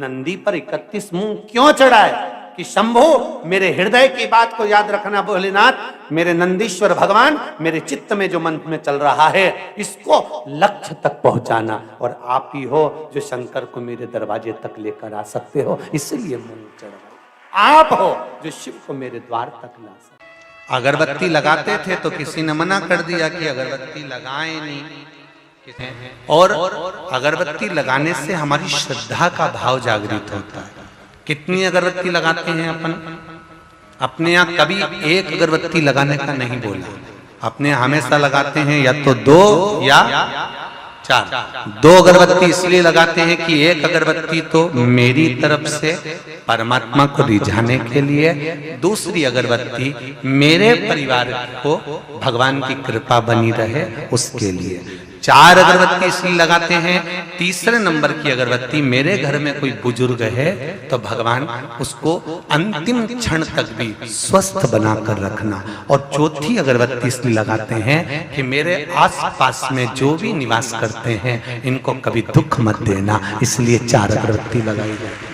नंदी पर 31 मुंह क्यों चढ़ाए? कि शंभो मेरे हृदय की बात को याद रखना भोलेनाथ, मेरे नंदीश्वर भगवान, मेरे चित्त में जो मन में चल रहा है इसको लक्ष्य तक पहुंचाना, और आप ही हो जो शंकर को मेरे दरवाजे तक लेकर आ सकते हो, इसलिए मुंह चढ़ाए। आप हो जो शिव को मेरे द्वार तक ला सकते। अगरबत्ती लगाते थे तो किसी ने मना कर दिया कि अगरबत्ती लगाएं नहीं, और अगरबत्ती लगाने से हमारी श्रद्धा का भाव जागृत होता है। कितनी अगरबत्ती लगाते हैं अपन? अपने यहाँ कभी एक अगरबत्ती लगाने का नहीं बोला, अपने हमेशा लगाते हैं या तो 2 या 4। 2 अगरबत्ती इसलिए लगाते हैं कि एक अगरबत्ती तो मेरी तरफ से परमात्मा को रिझाने के लिए, दूसरी अगरबत्ती मेरे परिवार को भगवान की कृपा बनी रहे उसके लिए। 4 अगरबत्ती इसलिए लगाते हैं, तीसरे नंबर की अगरबत्ती मेरे घर में कोई बुजुर्ग है तो भगवान उसको अंतिम क्षण तक भी स्वस्थ बनाकर रखना, और चौथी अगरबत्ती इसलिए लगाते हैं कि मेरे आसपास में जो भी निवास करते हैं इनको कभी दुख मत देना, इसलिए 4 अगरबत्ती लगाई जाती है।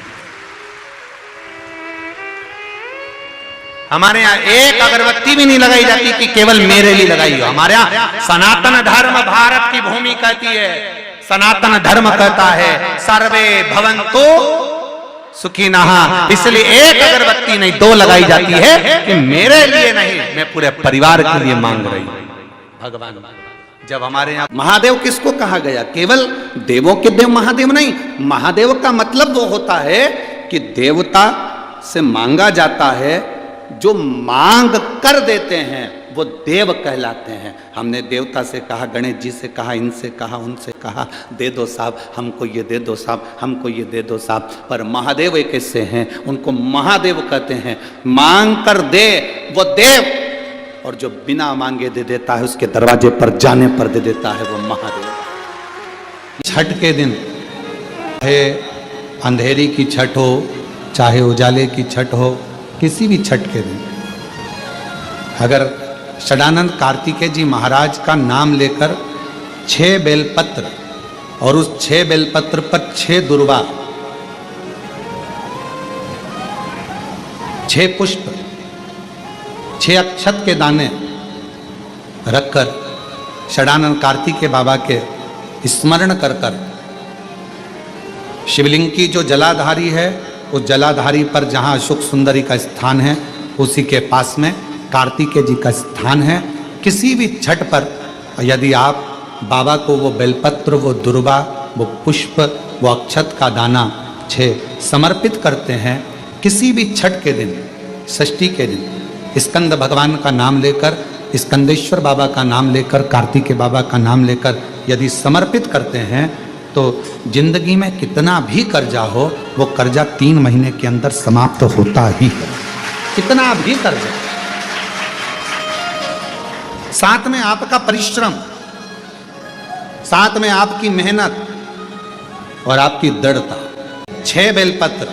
हमारे यहाँ एक अगरबत्ती भी नहीं लगाई जाती कि केवल मेरे लिए लगाई हो। हमारे यहाँ सनातन धर्म भारत की भूमि कहती है, सनातन धर्म कहता है सर्वे भवन्तु सुखिनः, इसलिए एक अगरबत्ती नहीं 2 लगाई जाती है कि मेरे लिए नहीं, मैं पूरे परिवार के लिए मांग रही हूं। भगवान जब हमारे यहाँ महादेव किसको कहा गया? केवल देवों के देव महादेव नहीं, महादेव का मतलब वो होता है कि देवता से मांगा जाता है, जो मांग कर देते हैं वो देव कहलाते हैं। हमने देवता से कहा, गणेश जी से कहा, इनसे कहा, उनसे कहा, दे दो साहब हमको ये दे दो साहब, हमको ये दे दो साहब, पर महादेव एक ऐसे हैं उनको महादेव कहते हैं। मांग कर दे वो देव, और जो बिना मांगे दे देता है उसके दरवाजे पर जाने पर दे देता है वो महादेव। छठ के दिन चाहे अंधेरी की छठ हो, चाहे उजाले की छठ हो, किसी भी छठ के दिन अगर षडानंद कार्तिकेय जी महाराज का नाम लेकर 6 बेलपत्र और उस 6 बेलपत्र पर 6 दुर्वा, 6 पुष्प, 6 अक्षत के दाने रखकर षडानंद कार्तिकेय बाबा के स्मरण कर कर शिवलिंग की जो जलाधारी है उस जलाधारी पर जहाँ अशोक सुंदरी का स्थान है उसी के पास में कार्तिकेय जी का स्थान है। किसी भी छठ पर यदि आप बाबा को वो बेलपत्र, वो दुर्वा, वो पुष्प, वो अक्षत का दाना 6 समर्पित करते हैं, किसी भी छठ के दिन, षष्ठी के दिन स्कंद भगवान का नाम लेकर, स्कंदेश्वर बाबा का नाम लेकर, कार्तिकेय बाबा का नाम लेकर यदि समर्पित करते हैं तो जिंदगी में कितना भी कर्जा हो वो कर्जा 3 महीने के अंदर समाप्त होता ही है। कितना भी कर्जा, साथ में आपका परिश्रम, साथ में आपकी मेहनत और आपकी दृढ़ता। 6 बेलपत्र,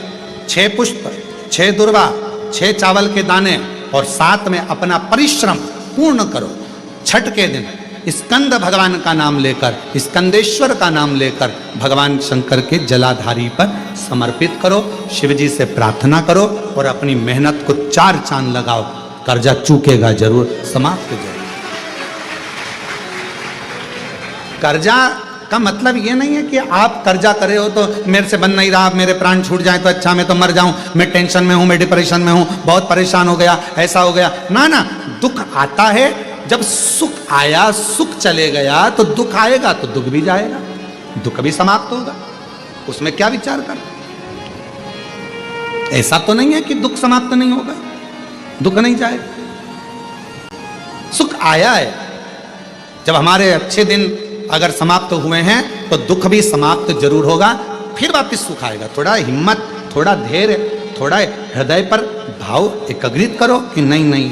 6 पुष्प, 6 दुर्वा, 6 चावल के दाने और साथ में अपना परिश्रम पूर्ण करो। छठ के दिन स्कंद भगवान का नाम लेकर, स्कंदेश्वर का नाम लेकर भगवान शंकर के जलाधारी पर समर्पित करो, शिवजी से प्रार्थना करो और अपनी मेहनत को 4 चांद लगाओ। कर्जा चूकेगा जरूर, समाप्त जरूर। कर्जा का मतलब ये नहीं है कि आप कर्जा करे हो तो मेरे से बन नहीं रहा, मेरे प्राण छूट जाए तो अच्छा, मैं तो मर जाऊं, मैं टेंशन में हूं, मैं डिप्रेशन में हूं, बहुत परेशान हो गया, ऐसा हो गया। ना ना, दुख आता है, जब सुख आया, सुख चले गया तो दुख आएगा तो दुख भी जाएगा, दुख भी समाप्त होगा, उसमें क्या विचार कर। ऐसा तो नहीं है कि दुख समाप्त नहीं होगा, दुख नहीं जाएगा। सुख आया है, जब हमारे अच्छे दिन अगर समाप्त हुए हैं तो दुख भी समाप्त जरूर होगा, फिर वापस सुख आएगा। थोड़ा हिम्मत, थोड़ा धैर्य, थोड़ा हृदय पर भाव एकाग्रित करो कि नहीं नहीं,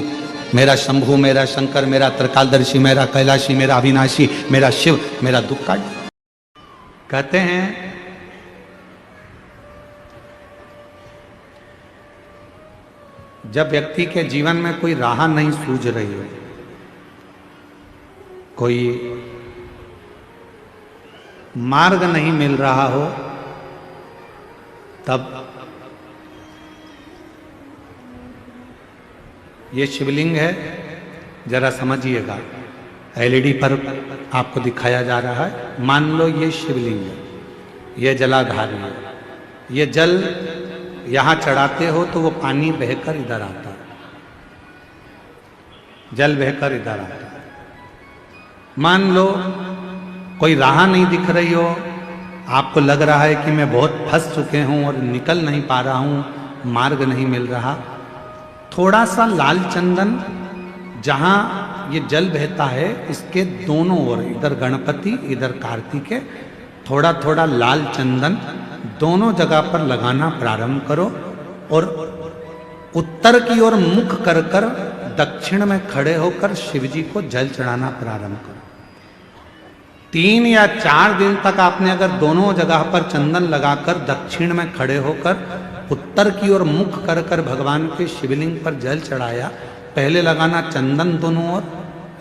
मेरा शंभु, मेरा शंकर, मेरा त्रिकालदर्शी, मेरा कैलाशी, मेरा अविनाशी, मेरा शिव मेरा दुख काट। कहते हैं जब व्यक्ति के जीवन में कोई राह नहीं सूझ रही हो, कोई मार्ग नहीं मिल रहा हो, तब ये शिवलिंग है, जरा समझिएगा। एलईडी पर आपको दिखाया जा रहा है। मान लो ये शिवलिंग है, ये जलाधारी है। ये जल यहाँ चढ़ाते हो तो वो पानी बहकर इधर आता है, जल बहकर इधर आता है। मान लो कोई राह नहीं दिख रही हो, आपको लग रहा है कि मैं बहुत फंस चुके हूँ और निकल नहीं पा रहा हूँ, मार्ग नहीं मिल रहा। थोड़ा सा लाल चंदन जहाँ ये जल बहता है, इसके दोनों ओर, इधर गणपति इधर कार्तिकेय, थोड़ा थोड़ा लाल चंदन दोनों जगह पर लगाना प्रारंभ करो और उत्तर की ओर मुख कर कर दक्षिण में खड़े होकर शिव जी को जल चढ़ाना प्रारंभ करो। 3 या 4 दिन तक आपने अगर दोनों जगह पर चंदन लगाकर दक्षिण में खड़े होकर उत्तर की ओर मुख कर कर भगवान के शिवलिंग पर जल चढ़ाया, पहले लगाना चंदन दोनों ओर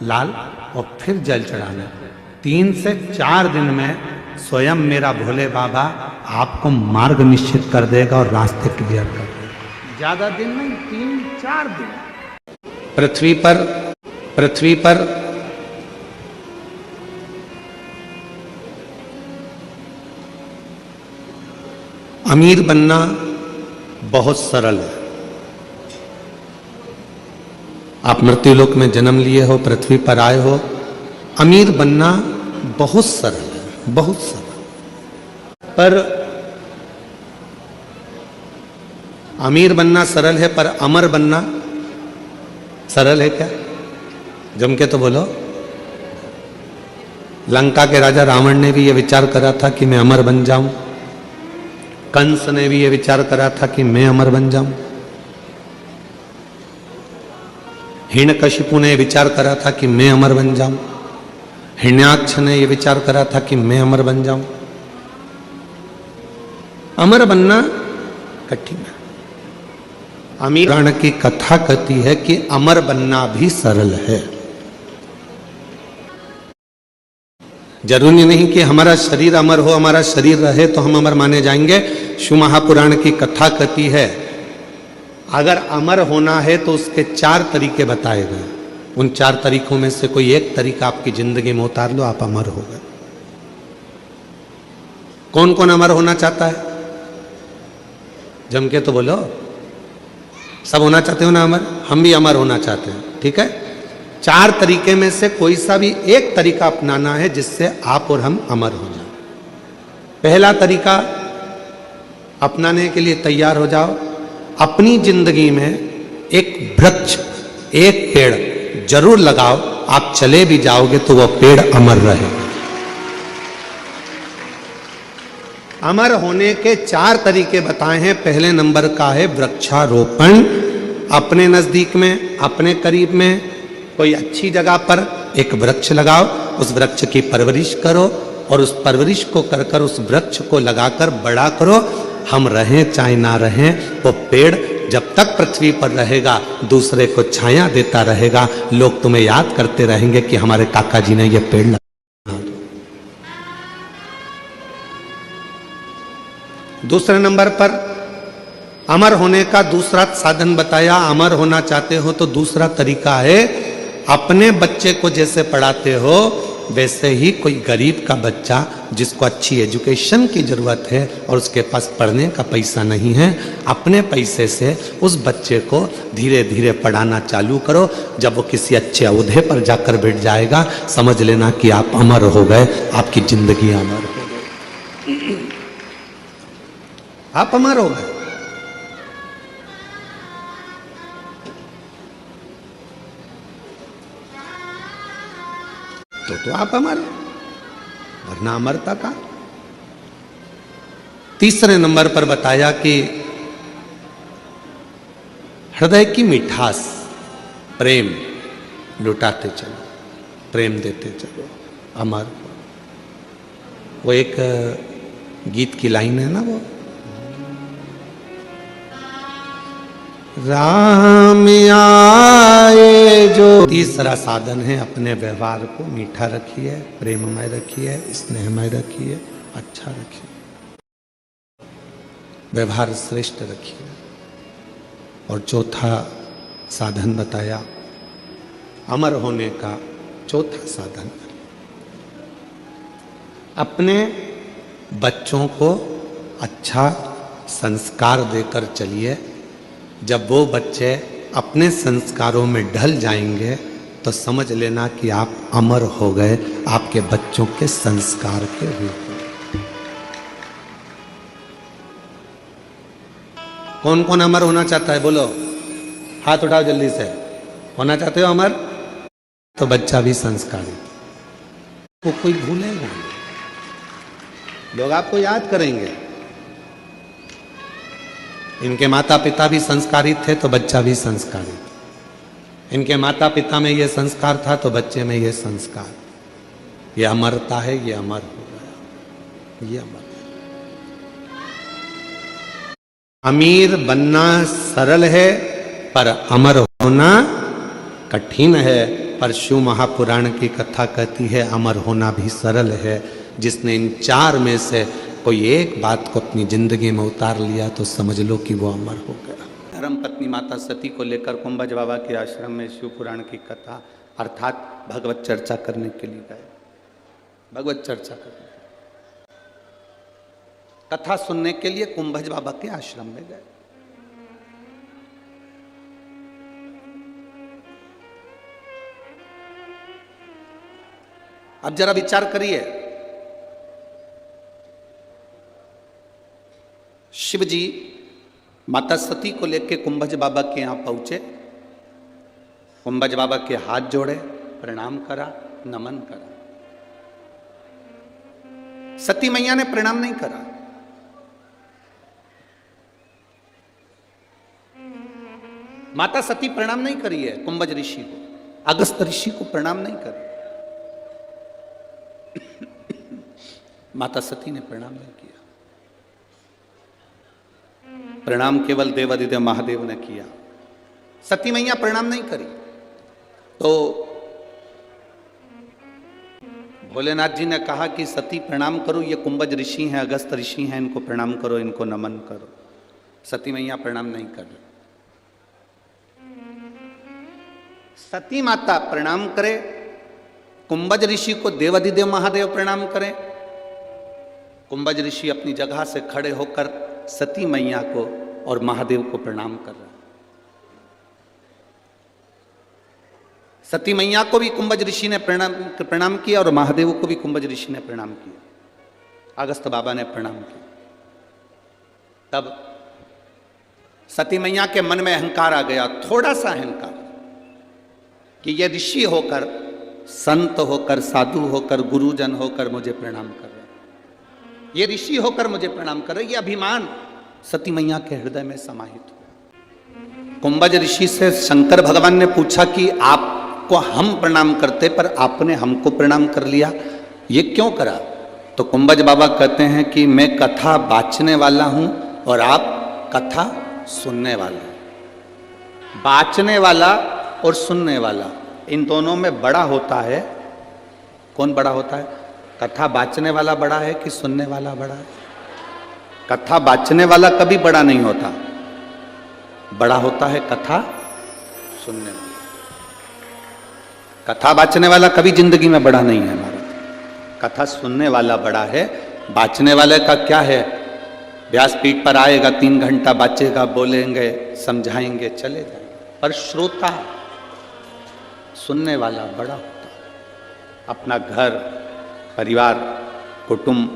लाल और फिर जल चढ़ाना। 3 से 4 दिन में स्वयं मेरा भोले बाबा आपको मार्ग निश्चित कर देगा और रास्ते क्लियर कर देगा। ज्यादा दिन नहीं, 3-4 दिन। पृथ्वी पर अमीर बनना बहुत सरल है। आप मृत्युलोक में जन्म लिए हो, पृथ्वी पर आए हो, अमीर बनना बहुत सरल है, बहुत सरल। पर अमीर बनना सरल है, पर अमर बनना सरल है क्या? जम के तो बोलो। लंका के राजा रावण ने भी यह विचार करा था कि मैं अमर बन जाऊं। कंस ने भी यह विचार करा था कि मैं अमर बन जाऊं। हिरण्यकशिपु ने विचार करा था कि मैं अमर बन जाऊं। हिरण्याक्ष ने यह विचार करा था कि मैं अमर बन जाऊं। अमर बनना कठिन है। अमीर पुराण की कथा कहती है कि अमर बनना भी सरल है। जरूरी नहीं कि हमारा शरीर अमर हो, हमारा शरीर रहे तो हम अमर माने जाएंगे। शिव महापुराण की कथा कहती है अगर अमर होना है तो उसके 4 तरीके बताए गए। उन 4 तरीकों में से कोई एक तरीका आपकी जिंदगी में उतार लो, आप अमर हो गए। कौन कौन अमर होना चाहता है? जम के तो बोलो। सब होना चाहते हो ना अमर? हम भी अमर होना चाहते हैं, ठीक है। 4 तरीके में से कोई सा भी एक तरीका अपनाना है जिससे आप और हम अमर हो जाए। पहला तरीका अपनाने के लिए तैयार हो जाओ। अपनी जिंदगी में एक वृक्ष, एक पेड़ जरूर लगाओ। आप चले भी जाओगे तो वह पेड़ अमर रहेगा। अमर होने के 4 तरीके बताए हैं। पहले नंबर का है वृक्षारोपण। अपने नजदीक में, अपने करीब में कोई अच्छी जगह पर एक वृक्ष लगाओ, उस वृक्ष की परवरिश करो और उस परवरिश को कर कर उस वृक्ष को लगाकर बड़ा करो। हम रहें चाहे ना रहें, वो पेड़ जब तक पृथ्वी पर रहेगा दूसरे को छाया देता रहेगा। लोग तुम्हें याद करते रहेंगे कि हमारे काका जी ने ये पेड़ लगाया। दूसरे नंबर पर अमर होने का दूसरा साधन बताया। अमर होना चाहते हो तो दूसरा तरीका है अपने बच्चे को जैसे पढ़ाते हो वैसे ही कोई गरीब का बच्चा जिसको अच्छी एजुकेशन की जरूरत है और उसके पास पढ़ने का पैसा नहीं है, अपने पैसे से उस बच्चे को धीरे धीरे पढ़ाना चालू करो। जब वो किसी अच्छे ओहदे पर जाकर बैठ जाएगा, समझ लेना कि आप अमर हो गए, आपकी जिंदगी अमर हो गई, आप अमर हो गए। तो आप अमर, वरना अमरता का। तीसरे नंबर पर बताया कि हृदय की मिठास, प्रेम लुटाते चलो, प्रेम देते चलो, अमर। वो एक गीत की लाइन है ना, वो राम आए जो। तीसरा साधन है अपने व्यवहार को मीठा रखिए, प्रेममय रखिए, स्नेहमय रखिए, अच्छा रखिए। व्यवहार श्रेष्ठ रखिए। और चौथा साधन बताया अमर होने का, चौथा साधन अपने बच्चों को अच्छा संस्कार देकर चलिए। जब वो बच्चे अपने संस्कारों में ढल जाएंगे तो समझ लेना कि आप अमर हो गए आपके बच्चों के संस्कार के रूप में। कौन कौन अमर होना चाहता है? बोलो, हाथ उठाओ जल्दी से। होना चाहते हो अमर? तो बच्चा भी संस्कारी, वो कोई भूलेगा नहीं, लोग आपको याद करेंगे। इनके माता पिता भी संस्कारी थे तो बच्चा भी संस्कारी था। इनके माता पिता में ये संस्कार था तो बच्चे में ये संस्कार। ये अमरता है, ये अमर हो गया, ये अमर। अमीर बनना सरल है पर अमर होना कठिन है। पर शिव महापुराण की कथा कहती है अमर होना भी सरल है। जिसने इन चार में से कोई एक बात को अपनी जिंदगी में उतार लिया तो समझ लो कि वो अमर हो गया। धर्म पत्नी माता सती को लेकर कुंभज बाबा के आश्रम में शिव पुराण की कथा अर्थात भगवत चर्चा करने के लिए गए। भगवत चर्चा करने, कथा सुनने के लिए कुंभज बाबा के आश्रम में गए। अब जरा विचार करिए, शिव जी माता सती को लेकर कुंभज बाबा के यहां पहुंचे। कुंभज बाबा के हाथ जोड़े, प्रणाम करा, नमन करा। सती मैया ने प्रणाम नहीं करा। माता सती प्रणाम नहीं करी है कुंभज ऋषि को, अगस्त ऋषि को प्रणाम नहीं करी। माता सती ने प्रणाम नहीं किया। प्रणाम केवल देवादिदेव महादेव ने किया। सती मैया प्रणाम नहीं करी। तो भोलेनाथ जी ने कहा कि सती प्रणाम करो, ये कुंभज ऋषि हैं, अगस्त ऋषि हैं, इनको प्रणाम करो, इनको नमन करो। सती मैया प्रणाम नहीं कर रही। सती माता प्रणाम करे, कुंभज ऋषि को देवादिदेव महादेव प्रणाम करें। कुंभज ऋषि अपनी जगह से खड़े होकर सती मैया को और महादेव को प्रणाम कर रहे हैं। सती मैया को भी कुंभज ऋषि ने प्रणाम किया और महादेव को भी कुंभज ऋषि ने प्रणाम किया। अगस्त बाबा ने प्रणाम किया। तब सती मैया के मन में अहंकार आ गया, थोड़ा सा अहंकार, कि ये ऋषि होकर, संत होकर, साधु होकर, गुरुजन होकर मुझे प्रणाम कर रहे, ये ऋषि होकर मुझे प्रणाम कर रहे, ये अभिमान सती मैया के हृदय में समाहित हो। कुंभज ऋषि से शंकर भगवान ने पूछा कि आपको हम प्रणाम करते पर आपने हमको प्रणाम कर लिया, ये क्यों करा? तो कुंभज बाबा कहते हैं कि मैं कथा बाचने वाला हूं और आप कथा सुनने वाले। बाचने वाला और सुनने वाला, इन दोनों में बड़ा होता है, कौन बड़ा होता है? कथा बाचने वाला बड़ा है कि सुनने वाला बड़ा है? कथा बाचने वाला कभी बड़ा नहीं होता, बड़ा होता है कथा सुनने वाला। कथा बाचने वाला कभी जिंदगी में बड़ा नहीं है हमारा, कथा सुनने वाला बड़ा है। बाचने वाले का क्या है? व्यासपीठ पर आएगा, 3 घंटा बाचेगा, बोलेंगे, समझाएंगे, चले जाएंगे। पर श्रोता, सुनने वाला बड़ा होता है। अपना घर, परिवार, कुटुंब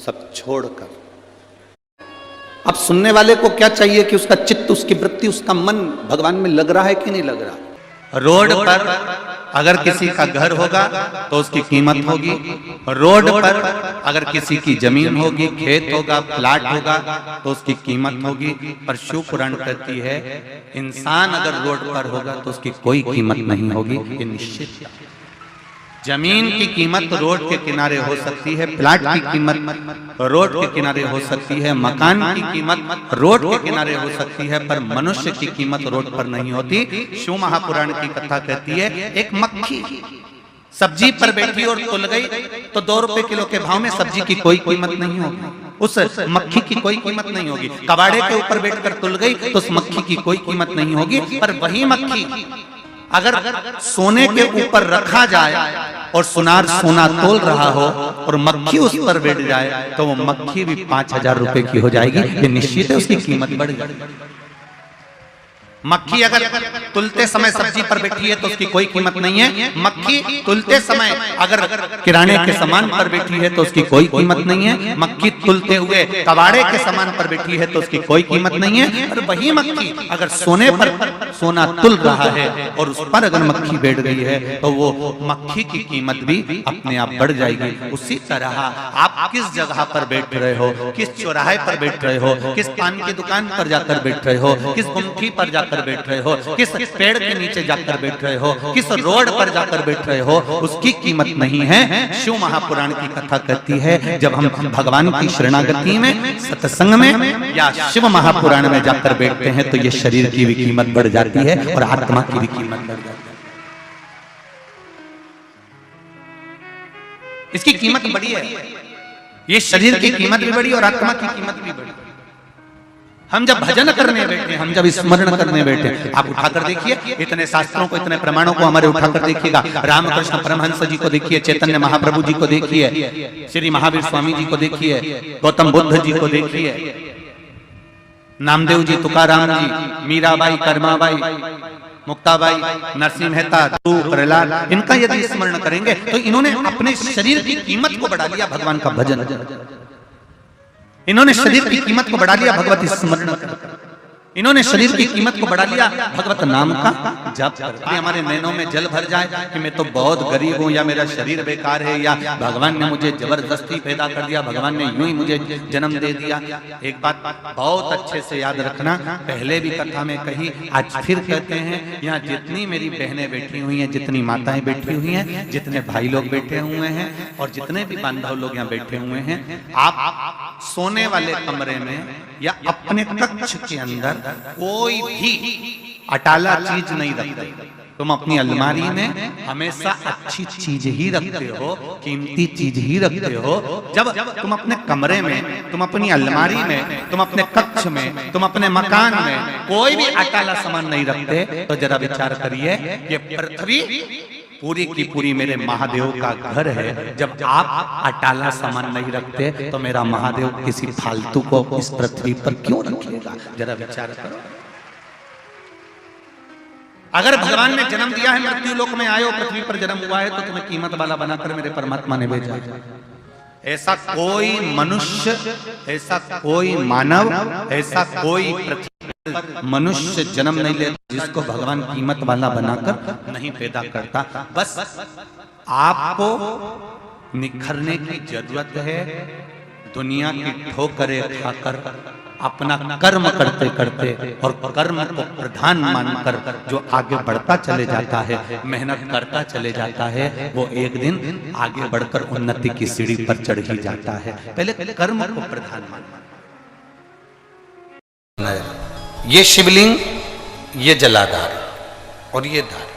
सब छोड़कर। अब सुनने वाले को क्या चाहिए कि उसका चित्त, उसकी वृत्ति, उसका मन भगवान में लग रहा है कि नहीं लग रहा। रोड पर अगर किसी का घर होगा तो उसकी कीमत होगी। रोड पर अगर किसी की जमीन होगी, खेत होगा, प्लाट होगा तो उसकी कीमत होगी। पर शिव पुराण कहती है इंसान अगर रोड पर होगा तो उसकी कोई कीमत नहीं होगी, ये निश्चित। जमीन की कीमत रोड के किनारे हो सकती है, प्लाट की कीमत रोड के किनारे हो सकती है, मकान की कीमत रोड के किनारे हो सकती है, पर मनुष्य की कीमत रोड पर नहीं होती। शिव महापुराण की कथा कहती है एक मक्खी सब्जी पर बैठी और तुल गई तो 2 रुपए किलो के भाव में सब्जी की कोई कीमत नहीं होगी, उस मक्खी की कोई कीमत नहीं होगी। कबाड़े के ऊपर बैठकर तुल गई तो उस मक्खी की कोई कीमत नहीं होगी। पर वही मक्खी अगर सोने के ऊपर रखा जाए और सुनार सोना तोल रहा हो और मक्खी उस पर बैठ जाए तो वो मक्खी भी 5,000 रुपए की हो जाएगी। ये निश्चित है, उसकी कीमत बढ़ जाएगी। मक्खी अगर तुलते समय सब्जी पर बैठी है तो उसकी कोई कीमत नहीं है। मक्खी तुलते समय अगर किराने के सामान पर बैठी है तो उसकी कोई कीमत नहीं है। मक्खी तुलते हुए कबाड़े के सामान पर बैठी है तो उसकी कोई कीमत नहीं है। और वही मक्खी अगर सोने पर सोना तुल रहा है और उस पर अगर मक्खी बैठ गई है तो वो मक्खी की कीमत भी अपने आप बढ़ जाएगी। उसी तरह आप किस जगह पर बैठ रहे हो, किस चौराहे पर बैठ रहे हो, किस पान की दुकान पर जाकर बैठ रहे हो, किस गुमठी पर जाकर बैठ रहे हो, किस पेड़ के नीचे जाकर बैठ रहे हो, किस रोड पर जाकर बैठ रहे हो, उसकी कीमत नहीं है। शिव महापुराण की कथा कहती है जब हम भगवान की शरणागति में, सत्संग में या शिव महापुराण में जाकर बैठते हैं तो ये शरीर की भी कीमत बढ़ जाती है और आत्मा की भी कीमत बढ़ जाती है। इसकी कीमत बड़ी है। ये शरीर की कीमत भी बड़ी और आत्मा की कीमत भी बड़ी। हम जब भजन करने बैठे, हम जब स्मरण करने बैठे, आप उठाकर देखिए इतने शास्त्रों को, इतने प्रमाणों को हमारे उठाकर देखिएगा। रामकृष्ण परमहंस जी को देखिए, चैतन्य महाप्रभु जी को देखिए, श्री महावीर स्वामी जी को देखिए, गौतम बुद्ध जी को देखिए, नामदेव जी, तुकाराम जी, मीराबाई, कर्माबाई, मुक्ताबाई, नरसिंह मेहता, प्रहलाद, इनका यदि स्मरण करेंगे तो इन्होंने अपने शरीर की कीमत को बढ़ा लिया भगवान का भजन। इन्होंने शरीर की कीमत को बढ़ा लिया भगवत स्मरण। इन्होंने शरीर की कीमत को बढ़ा लिया भगवत नाम का जप करके। हमारे नैनों में जल भर जाए कि मैं तो बहुत गरीब हूँ, या मेरा शरीर बेकार है, या भगवान ने मुझे जबरदस्ती पैदा कर दिया, भगवान ने यूं ही मुझे जन्म दे दिया। एक बात बहुत अच्छे से याद रखना, पहले भी कथा में कही, आज फिर कहते हैं, यहाँ जितनी मेरी बहनें बैठी हुई हैं, जितनी माताएं बैठी हुई हैं, जितने भाई लोग बैठे हुए हैं और जितने भी बांधव लोग यहाँ बैठे हुए हैं, आप सोने वाले कमरे में या अपने कक्ष के अंदर कोई भी अटाला चीज नहीं रखते। तुम अपनी अलमारी में हमेशा अच्छी चीज ही रखते हो, कीमती चीज ही रखते हो। जब तुम अपने कमरे में, तुम अपनी अलमारी में, तुम अपने कक्ष में, तुम अपने मकान में कोई भी अटाला सामान नहीं रखते तो जरा विचार करिए, ये पृथ्वी पूरी की पूरी मेरे महादेव का घर है। जब आप अटाला सामान नहीं रखते तो मेरा महादेव किसी फालतू को इस पृथ्वी पर क्यों रखेगा? जरा विचार करो। अगर भगवान ने जन्म दिया है, मृत्यु लोक में आए हो, पृथ्वी पर जन्म हुआ है, तो तुम्हें कीमत वाला बनाकर मेरे परमात्मा ने भेजा। ऐसा कोई मनुष्य, ऐसा कोई मानव, ऐसा कोई पृथ्वी मनुष्य जन्म नहीं लेता जिसको भगवान कीमत वाला बनाकर नहीं पैदा करता। बस आपको निखरने की जरूरत है। दुनिया की ठोकरें खाकर अपना कर्म करते करते और कर्म को प्रधान मानकर जो आगे बढ़ता चले जाता है, मेहनत करता चले जाता है, वो एक दिन आगे बढ़कर उन्नति की सीढ़ी पर चढ़ ही जाता है। पहले कर्म को प्रधान मानना। ये शिवलिंग, ये जलाधार और ये धार।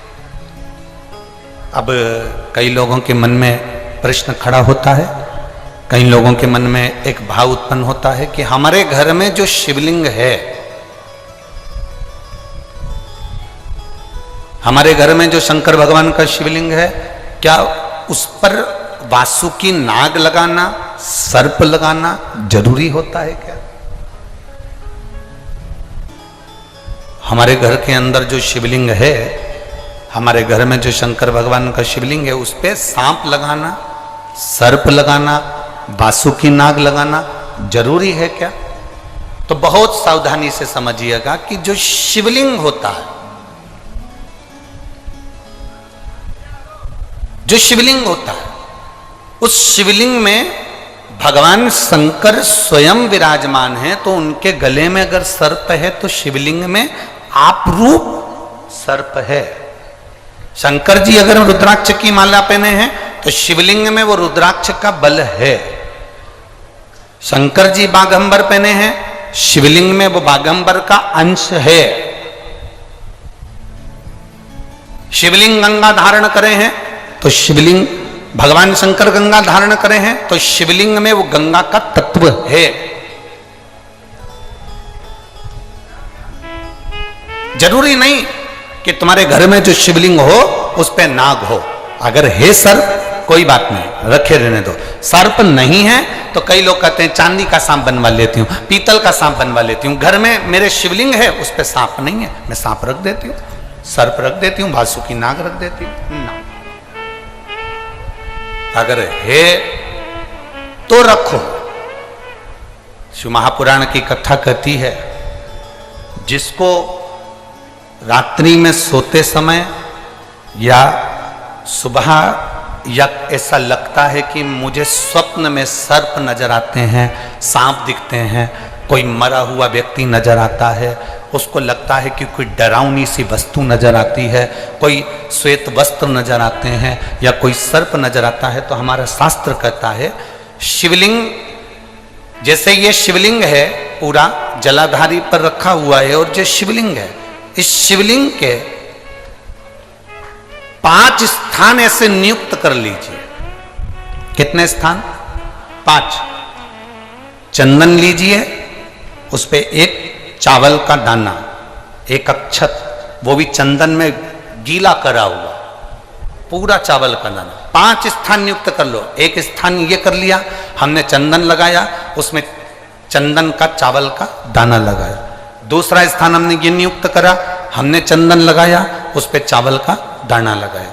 अब कई लोगों के मन में प्रश्न खड़ा होता है, कई लोगों के मन में एक भाव उत्पन्न होता है कि हमारे घर में जो शिवलिंग है, हमारे घर में जो शंकर भगवान का शिवलिंग है, क्या उस पर वासुकी नाग लगाना, सर्प लगाना जरूरी होता है क्या? हमारे घर के अंदर जो शिवलिंग है, हमारे घर में जो शंकर भगवान का शिवलिंग है, उस पे सांप लगाना, सर्प लगाना, वासुकी नाग लगाना जरूरी है क्या? तो बहुत सावधानी से समझिएगा कि जो शिवलिंग होता है, जो शिवलिंग होता है, उस शिवलिंग में भगवान शंकर स्वयं विराजमान है। तो उनके गले में अगर सर्प है तो शिवलिंग में आप रूप सर्प है। शंकर जी अगर रुद्राक्ष की माला पहने हैं तो शिवलिंग में वो रुद्राक्ष का बल है। शंकर जी बागंबर पहने हैं, शिवलिंग में वो बागंबर का अंश है। शिवलिंग गंगा धारण करे हैं तो शिवलिंग भगवान शंकर गंगा धारण करे हैं तो शिवलिंग में वो गंगा का तत्व है। जरूरी नहीं कि तुम्हारे घर में जो शिवलिंग हो उस पे नाग हो। अगर है सर्प कोई बात नहीं, रखे रहने दो। सर्प नहीं है तो कई लोग कहते हैं चांदी का सांप बनवा लेती हूँ, पीतल का सांप बनवा लेती हूँ। घर में मेरे शिवलिंग है उस पे सांप नहीं है, मैं सांप रख देती हूँ, सर्प रख देती हूँ, वासुकी नाग रख देती हूँ ना। अगर है तो रखो। शिव महापुराण की कथा कहती है, जिसको रात्रि में सोते समय या सुबह या ऐसा लगता है कि मुझे स्वप्न में सर्प नजर आते हैं, सांप दिखते हैं, कोई मरा हुआ व्यक्ति नजर आता है, उसको लगता है कि कोई डरावनी सी वस्तु नजर आती है, कोई श्वेत वस्त्र नजर आते हैं या कोई सर्प नजर आता है, तो हमारा शास्त्र कहता है शिवलिंग, जैसे ये शिवलिंग है पूरा जलाधारी पर रखा हुआ है, और जो शिवलिंग है इस शिवलिंग के 5 स्थान ऐसे नियुक्त कर लीजिए। कितने स्थान? 5। चंदन लीजिए, उस पे एक चावल का दाना, एक अक्षत, वो भी चंदन में गीला करा हुआ, पूरा चावल का दाना। 5 स्थान नियुक्त कर लो। एक स्थान ये कर लिया हमने, चंदन लगाया, उसमें चंदन का चावल का दाना लगाया। दूसरा स्थान हमने ये नियुक्त करा, हमने चंदन लगाया, उस पे चावल का दाना लगाया।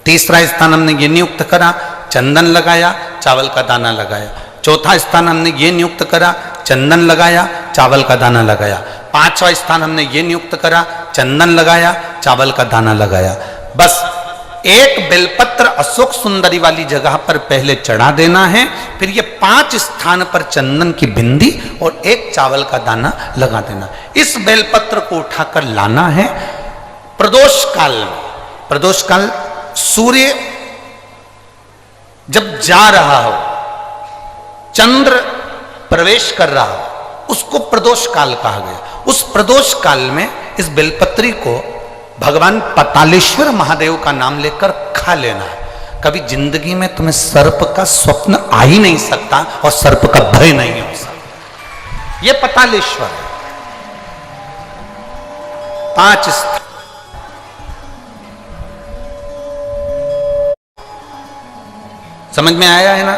तीसरा स्थान हमने ये नियुक्त करा, चंदन लगाया, चावल का दाना लगाया। चौथा स्थान हमने ये नियुक्त करा, चंदन लगाया, चावल का दाना लगाया। 5वां स्थान हमने ये नियुक्त करा, चंदन लगाया, चावल का दाना लगाया। बस एक बेलपत्र अशोक सुंदरी वाली जगह पर पहले चढ़ा देना है, फिर ये 5 स्थान पर चंदन की बिंदी और एक चावल का दाना लगा देना। इस बेलपत्र को उठाकर लाना है प्रदोष काल में। प्रदोष काल सूर्य जब जा रहा हो, चंद्र प्रवेश कर रहा हो, उसको प्रदोष काल कहा गया। उस प्रदोष काल में इस बेलपत्री को भगवान पतालेश्वर महादेव का नाम लेकर खा लेना है। कभी जिंदगी में तुम्हें सर्प का स्वप्न आ ही नहीं सकता और सर्प का भय नहीं हो सकता। यह पतालेश्वर है। 5 स्थान समझ में आया है ना?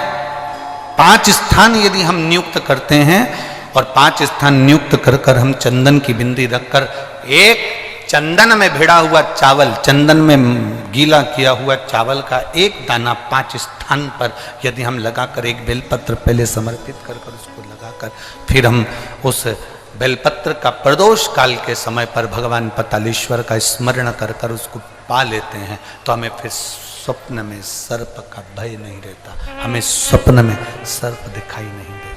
5 स्थान यदि हम नियुक्त करते हैं और 5 स्थान नियुक्त कर कर हम चंदन की बिंदी रखकर एक चंदन में भिड़ा हुआ चावल, चंदन में गीला किया हुआ चावल का एक दाना 5 स्थान पर यदि हम लगाकर एक बेलपत्र पहले समर्पित कर कर उसको लगाकर फिर हम उस बेलपत्र का प्रदोष काल के समय पर भगवान पतालेश्वर का स्मरण कर कर उसको पा लेते हैं, तो हमें फिर स्वप्न में सर्प का भय नहीं रहता, हमें स्वप्न में सर्प दिखाई नहीं देता।